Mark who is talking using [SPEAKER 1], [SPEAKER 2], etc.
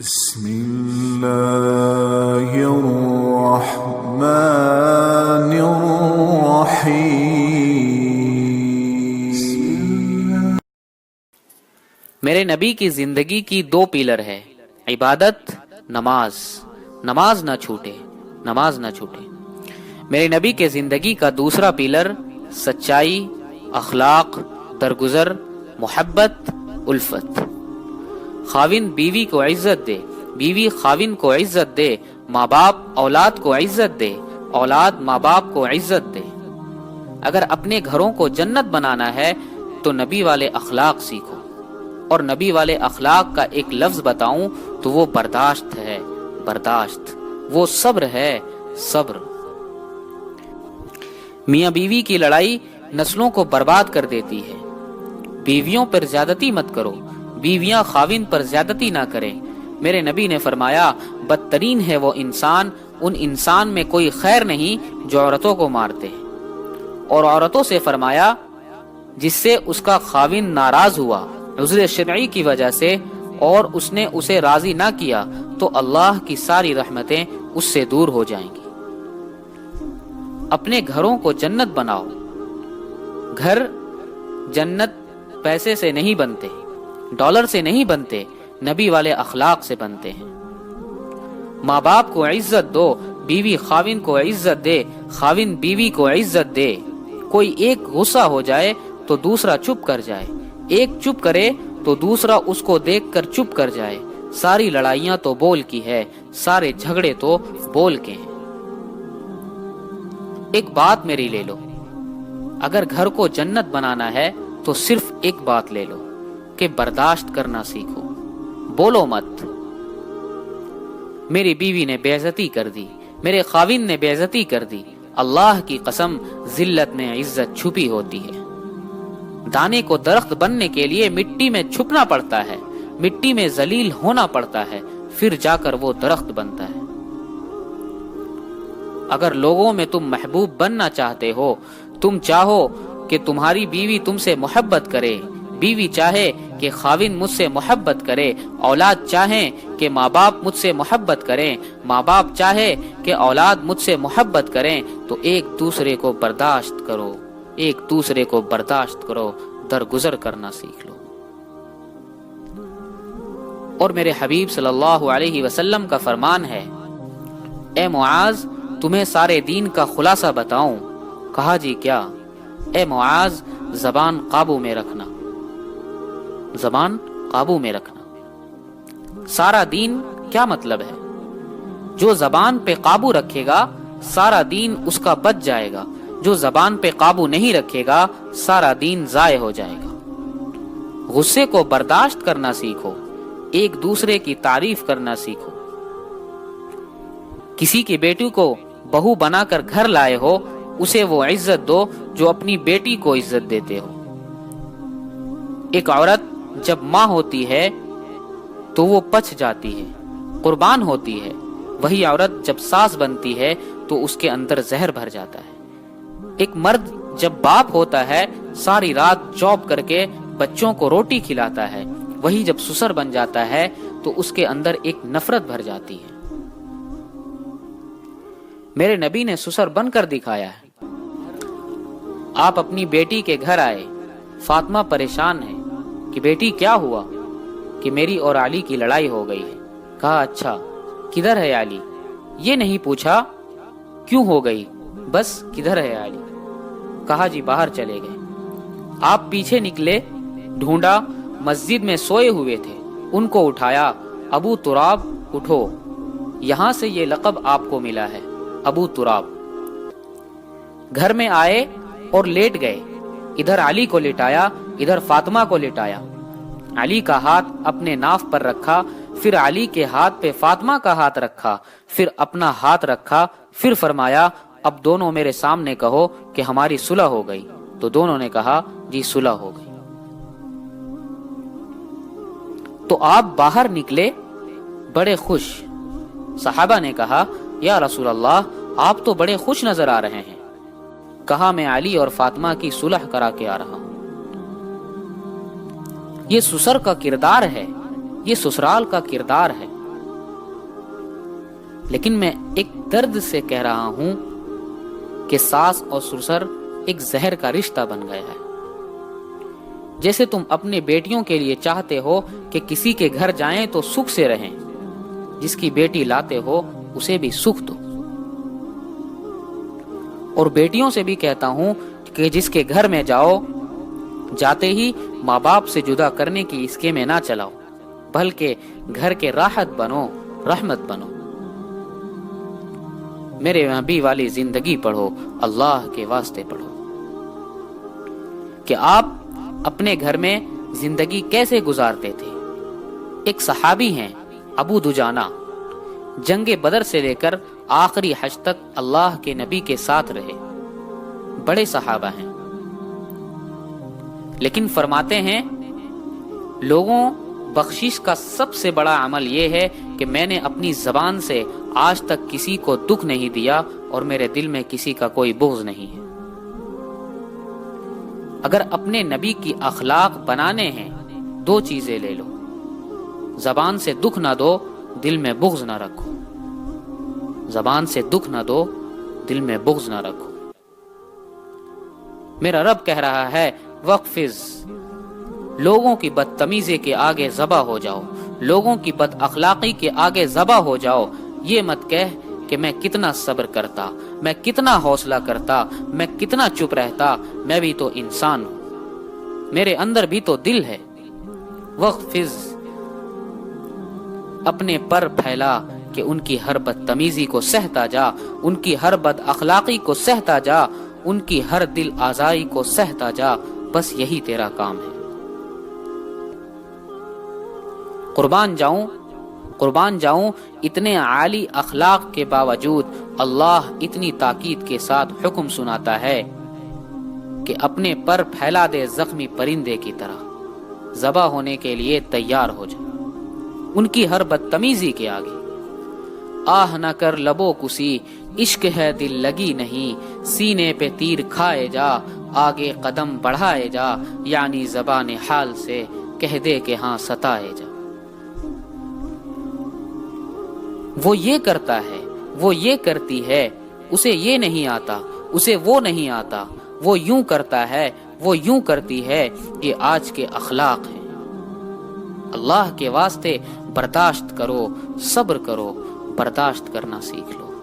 [SPEAKER 1] بسم اللہ الرحمن الرحیم۔
[SPEAKER 2] میرے نبی کی زندگی کی دو پیلر ہے، عبادت، نماز نہ چھوٹے، نماز نہ چھوٹے۔ میرے نبی کے زندگی کا دوسرا پیلر سچائی، اخلاق، درگزر، محبت، الفت۔ خاوند بیوی کو عزت دے، بیوی خاوند کو عزت دے، ماں باپ اولاد کو عزت دے، اولاد ماں باپ کو عزت دے۔ اگر اپنے گھروں کو جنت بنانا ہے تو نبی والے اخلاق سیکھو، اور نبی والے اخلاق کا ایک لفظ بتاؤں تو وہ برداشت ہے، برداشت، وہ صبر ہے، صبر۔ میاں بیوی کی لڑائی نسلوں کو برباد کر دیتی ہے۔ بیویوں پر زیادتی مت کرو، بیویاں خاوند پر زیادتی نہ کریں۔ میرے نبی نے فرمایا بدترین ہے وہ انسان، ان انسان میں کوئی خیر نہیں جو عورتوں کو مارتے۔ اور عورتوں سے فرمایا جس سے اس کا خاوند ناراض ہوا عذر شرعی کی وجہ سے اور اس نے اسے راضی نہ کیا تو اللہ کی ساری رحمتیں اس سے دور ہو جائیں گی۔ اپنے گھروں کو جنت بناؤ۔ گھر جنت پیسے سے نہیں بنتے، ڈالر سے نہیں بنتے، نبی والے اخلاق سے بنتے ہیں۔ ماں باپ کو عزت دو، بیوی خاوند کو عزت دے، خاوند بیوی کو عزت دے۔ کوئی ایک غصہ ہو جائے تو دوسرا چپ کر جائے، ایک چپ کرے تو دوسرا اس کو دیکھ کر چپ کر جائے۔ ساری لڑائیاں تو بول کی ہے، سارے جھگڑے تو بول کے ہیں۔ ایک بات میری لے لو، اگر گھر کو جنت بنانا ہے تو صرف ایک بات لے لو کہ برداشت کرنا سیکھو، بولو مت۔ میری بیوی نے بے عزتی کر دی، میرے خاوند نے بے عزتی کر دی، اللہ کی قسم ذلت میں عزت چھپی ہوتی ہے۔ دانے کو درخت بننے کے لیے مٹی میں چھپنا پڑتا ہے، مٹی میں ذلیل ہونا پڑتا ہے، پھر جا کر وہ درخت بنتا ہے۔ اگر لوگوں میں تم محبوب بننا چاہتے ہو، تم چاہو کہ تمہاری بیوی تم سے محبت کرے، بیوی چاہے کہ خاوند مجھ سے محبت کرے، اولاد چاہیں کہ ماں باپ مجھ سے محبت کریں، ماں باپ چاہے کہ اولاد مجھ سے محبت کریں، تو ایک دوسرے کو برداشت کرو، ایک دوسرے کو برداشت کرو، درگزر کرنا سیکھ لو۔ اور میرے حبیب صلی اللہ علیہ وسلم کا فرمان ہے، اے معاذ تمہیں سارے دین کا خلاصہ بتاؤں؟ کہا جی کیا؟ اے معاذ زبان قابو میں رکھنا، زبان قابو میں رکھنا۔ سارا دین کیا مطلب ہے؟ جو زبان پہ قابو رکھے گا سارا دین اس کا بچ جائے گا، جو زبان پہ قابو نہیں رکھے گا سارا دین ضائع ہو جائے گا۔ غصے کو برداشت کرنا سیکھو، ایک دوسرے کی تعریف کرنا سیکھو۔ کسی کی بیٹی کو بہو بنا کر گھر لائے ہو، اسے وہ عزت دو جو اپنی بیٹی کو عزت دیتے ہو۔ ایک عورت جب ماں ہوتی ہے تو وہ پچ جاتی ہے، قربان ہوتی ہے۔ وہی عورت جب ساس بنتی ہے تو اس کے اندر زہر بھر جاتا ہے۔ ایک مرد جب باپ ہوتا ہے ساری رات جاب کر کے بچوں کو روٹی کھلاتا ہے، وہی جب سسر بن جاتا ہے تو اس کے اندر ایک نفرت بھر جاتی ہے۔ میرے نبی نے سسر بن کر دکھایا ہے۔ آپ اپنی بیٹی کے گھر آئے، فاطمہ پریشان ہے کہ بیٹی کیا ہوا؟ کہ میری اور علی کی لڑائی ہو گئی ہے۔ کہا اچھا کدھر ہے علی؟ یہ نہیں پوچھا کیوں ہو گئی، بس کدھر ہے علی؟ کہا جی باہر چلے گئے۔ آپ پیچھے نکلے، ڈھونڈا، مسجد میں سوئے ہوئے تھے، ان کو اٹھایا، ابو تراب اٹھو، یہاں سے یہ لقب آپ کو ملا ہے، ابو تراب۔ گھر میں آئے اور لیٹ گئے، ادھر علی کو لٹایا، ادھر فاطمہ کو لٹایا۔ علی کا ہاتھ اپنے ناف پر رکھا، پھر علی کے ہاتھ پہ فاطمہ کا ہاتھ رکھا، پھر اپنا ہاتھ رکھا، پھر فرمایا اب دونوں میرے سامنے کہو کہ ہماری صلح ہو گئی۔ تو دونوں نے کہا جی صلح ہو گئی۔ تو آپ باہر نکلے بڑے خوش۔ صحابہ نے کہا یا رسول اللہ آپ تو بڑے خوش نظر آ رہے ہیں۔ کہا میں علی اور فاطمہ کی صلح کرا کے آ رہا ہوں۔ یہ سسر کا کردار ہے، یہ سسرال کا کردار ہے۔ لیکن میں ایک درد سے کہہ رہا ہوں کہ ساس اور سسر ایک زہر کا رشتہ بن گیا ہے۔ جیسے تم اپنے بیٹیوں کے لیے چاہتے ہو کہ کسی کے گھر جائیں تو سکھ سے رہیں، جس کی بیٹی لاتے ہو اسے بھی سکھ دو۔ اور بیٹیوں سے بھی کہتا ہوں کہ جس کے گھر میں جاؤ، جاتے ہی ماں باپ سے جدا کرنے کی اسکیمیں نہ چلاؤ، بلکہ گھر کے راحت بنو، رحمت بنو۔ میرے نبی والی زندگی پڑھو، اللہ کے واسطے پڑھو کہ آپ اپنے گھر میں زندگی کیسے گزارتے تھے۔ ایک صحابی ہیں ابو دجانہ، جنگ بدر سے لے کر آخری حج تک اللہ کے نبی کے ساتھ رہے، بڑے صحابہ ہیں، لیکن فرماتے ہیں لوگوں بخشش کا سب سے بڑا عمل یہ ہے کہ میں نے اپنی زبان سے آج تک کسی کو دکھ نہیں دیا اور میرے دل میں کسی کا کوئی بغض نہیں ہے۔ اگر اپنے نبی کی اخلاق بنانے ہیں، دو چیزیں لے لو، زبان سے دکھ نہ دو، دل میں بغض نہ رکھو۔ زبان سے دکھ نہ دو، دل میں بغض نہ رکھو۔ میرا رب کہہ رہا ہے وقفز، لوگوں کی بدتمیزی کے آگے ذبح ہو جاؤ، لوگوں کی بد اخلاقی کے آگے ذبح ہو جاؤ۔ یہ مت کہہ کہ میں کتنا صبر کرتا، میں کتنا حوصلہ کرتا، میں کتنا چپ رہتا، میں بھی تو انسان ہوں، میرے اندر بھی تو دل ہے۔ وقفز، اپنے پر پھیلا کہ ان کی ہر بدتمیزی کو سہتا جا، ان کی ہر بد اخلاقی کو سہتا جا، ان کی ہر دل آزاری کو سہتا جا، بس یہی تیرا کام ہے۔ قربان جاؤں اتنے عالی اخلاق کے باوجود اللہ اتنی تاکید کے ساتھ حکم سناتا ہے کہ اپنے پر پھیلا دے زخمی پرندے کی طرح، ذبح ہونے کے لیے تیار ہو جا ان کی ہر بدتمیزی کے آگے۔ آہ نہ کر لبوں کسی، عشق ہے دل لگی نہیں، سینے پہ تیر کھائے جا، آگے قدم بڑھائے جا، یعنی زبان حال سے کہہ دے کہ ہاں ستائے جا۔ وہ یہ کرتا ہے، وہ یہ کرتی ہے، اسے یہ نہیں آتا، اسے وہ نہیں آتا، وہ یوں کرتا ہے، وہ یوں کرتی ہے، یہ آج کے اخلاق ہیں۔ اللہ کے واسطے برداشت کرو، صبر کرو، برداشت کرنا سیکھ لو۔